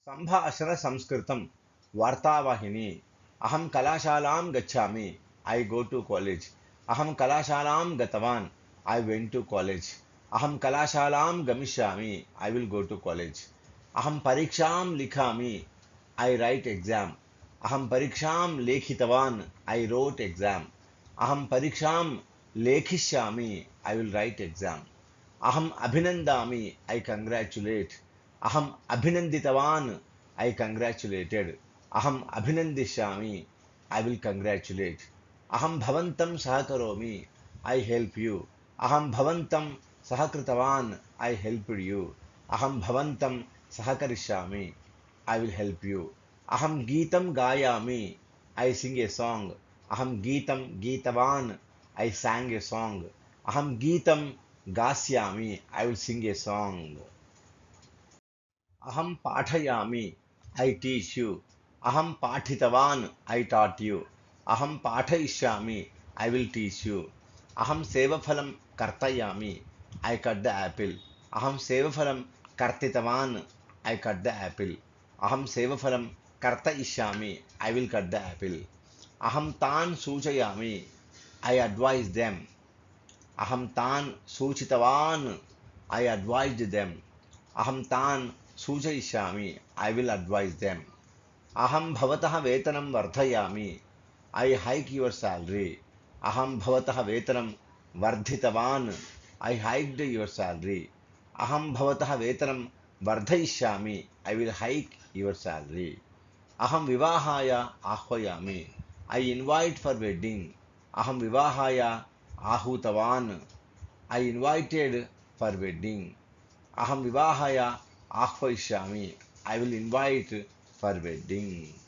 संभाषण संस्कृतं वार्तावाहिनी। अहं कलाशालां गच्छामि। I go to college. अहं कलाशालां गतवान्. I went to college. अहं कलाशालां गमिष्यामि. I will go to college. अहं परीक्षां लिखामि. I write exam. अहं परीक्षां लेखितवान्. I wrote exam. अहं परीक्षां लेखिष्यामि. I will write exam. अहम् अभिनन्दामि. I congratulate. अहम् अभिनन्दितवान्. I congratulated. अहम् अभिनन्दिष्यामि. I will congratulate. अहं भवन्तं सहकरोमि. I help you. अहं भवन्तं सहकृतवान्. I helped you. अहं भवन्तं सहकरिष्यामि. I will help you. अहं गीतं गायामि. I sing a song. अहं गीतं गीतवान्. I sang a song. अहं गीतं गास्यामि. I will sing a song. अहं पाठयामि. I teach you. अहं पाठितवान्. I taught you. अहं पाठयिष्यामि. I will teach you. अहं सेवफलं कर्तयामि. I cut the apple. अहं सेवफलं कर्तितवान्. I cut the apple. अहं सेवफलं कर्तयिष्यामि. I will cut the apple. अहं तान् सूचयामि. I advise them. अहं तान् सूचितवान्. I advised them. अहं तान् सूचयिष्यामि. I will advise them. अहं भवतः वेतनं वर्धयामि. I hike your salary. अहं भवतः वेतनं वर्धितवान्. I hiked your salary. अहं भवतः वेतनं वर्धयिष्यामि. I will hike your salary. अहं विवाहाय आह्वयामि. I invite for wedding. अहं विवाहाय आहूतवान्. I invited for wedding. अहं विवाहाय आह्वयिष्यामि. I will invite for wedding.